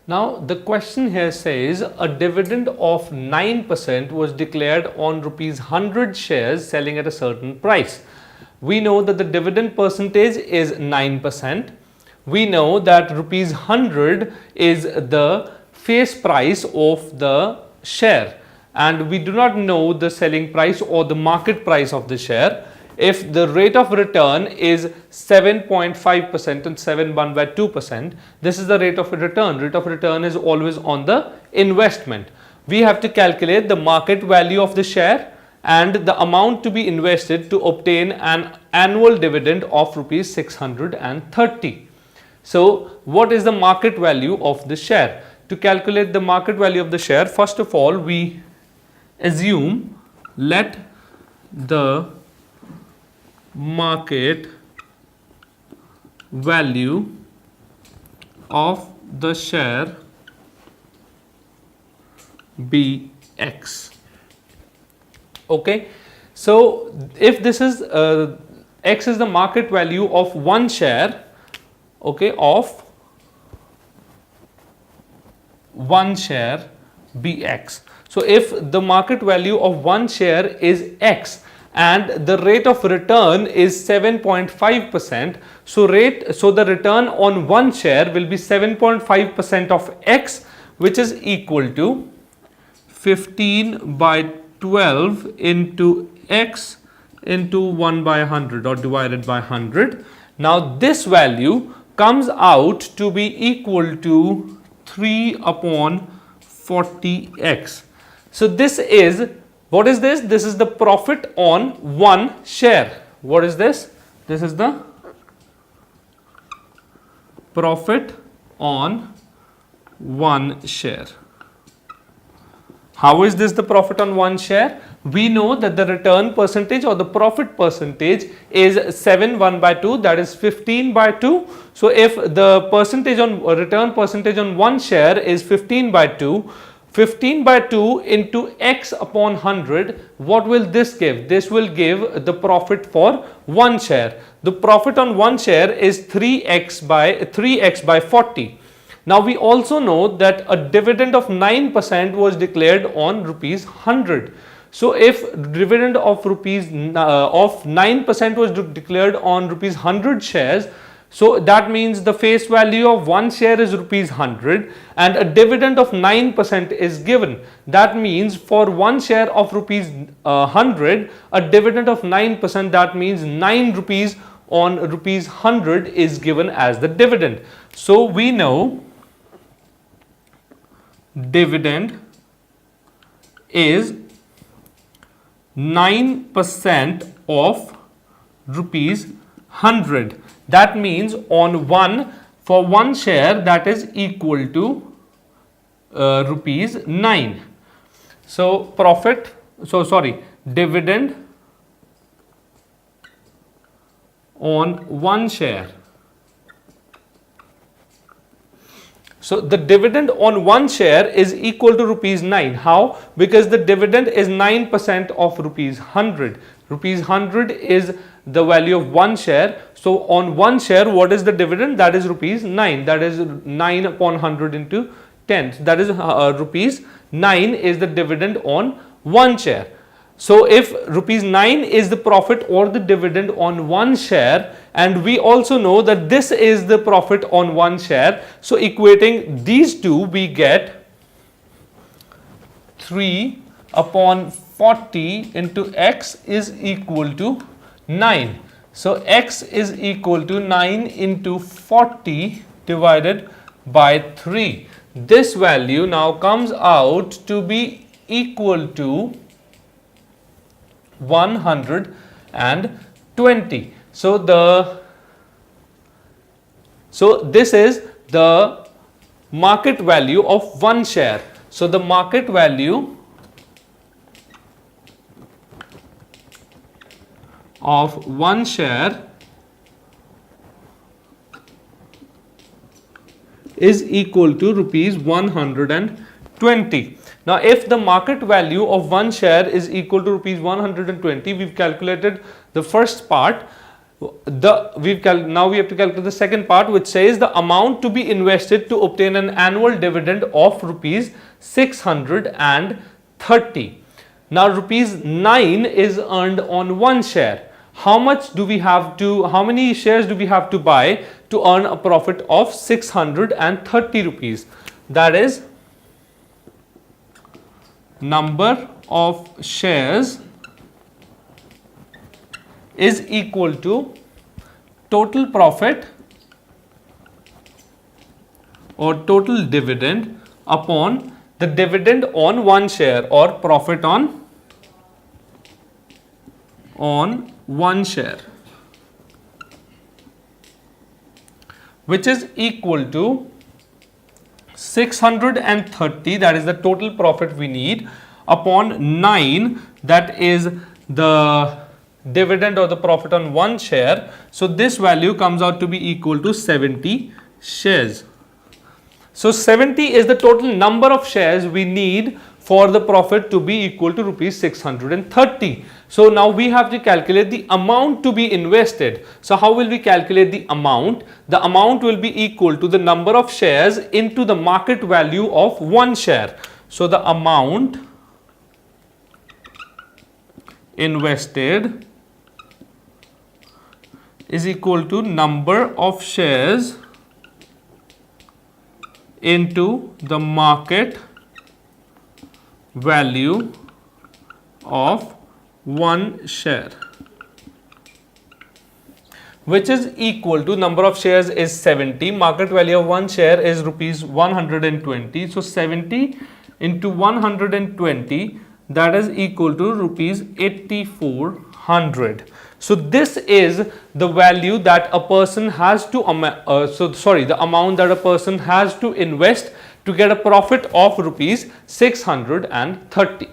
Now the question here says a dividend of 9% was declared on rupees 100 shares selling at a certain price. We know that the dividend percentage is 9%. We know that rupees 100 is the face price of the share, and we do not know the selling price or the market price of the share. If the rate of return is 7.5% and 7/2%, this is the rate of return. Rate of return is always on the investment. We have to calculate the market value of the share and the amount to be invested to obtain an annual dividend of rupees 630. So what is the market value of the share? To calculate the market value of the share, first of all, we assume let the market value of the share be X. Okay, so if this is X is the market value of one share, okay, of one share be X. So if the market value of one share is X and the rate of return is 7.5%, so the return on one share will be 7.5% of X, which is equal to 15/12 into X into 1/100 or divided by 100. Now this value comes out to be equal to 3/40x. So this is, what is this? This is the profit on one share. What is this? This is the profit on one share. How is this the profit on one share? We know that the return percentage or the profit percentage is 7/2, that is 15/2. So if the percentage on return percentage on one share is 15/2, 15/2 into X upon 100, what will this give? This will give the profit for one share. The profit on one share is 3x by 40. Now we also know that a dividend of 9% was declared on rupees 100. So if dividend of 9% was declared on rupees 100 shares, so that means the face value of one share is rupees 100 and a dividend of 9% is given. That means for one share of rupees 100, a dividend of 9%, that means 9 rupees on rupees 100 is given as the dividend. So we know dividend is 9% of rupees 100. That means on for one share, that is equal to rupees 9. So dividend on one share. So the dividend on one share is equal to rupees 9. How? Because the dividend is 9% of rupees 100. Rupees 100 is the value of one share. So on one share, what is the dividend? That is rupees 9. That is 9 upon 100 into 10. That is rupees 9 is the dividend on one share. So if rupees 9 is the profit or the dividend on one share, and we also know that this is the profit on one share, so equating these two, we get 3/40 into X is equal to 9. So X is equal to 9 into 40 divided by 3. This value now comes out to be equal to 120. So this is the market value of one share. So the market value of one share is equal to rupees 120. Now if the market value of one share is equal to rupees 120, we've calculated the first part. Now we have to calculate the second part, which says the amount to be invested to obtain an annual dividend of rupees 630. Now rupees 9 is earned on 1 share. How many shares do we have to buy to earn a profit of 630 rupees? That is, number of shares is equal to total profit or total dividend upon the dividend on 1 share or profit on 1 share, which is equal to 630, that is the total profit we need, upon 9, that is the dividend or the profit on 1 share. So this value comes out to be equal to 70 shares. So 70 is the total number of shares we need for the profit to be equal to rupees 630. So now we have to calculate the amount to be invested. So how will we calculate the amount? The amount will be equal to the number of shares into the market value of 1 share. So the amount invested is equal to number of shares into the market value of 1 share, which is equal to number of shares is 70, market value of 1 share is rupees 120. So 70 into 120, that is equal to rupees 8400. So this is the value that a person has to the amount that a person has to invest to get a profit of rupees 630.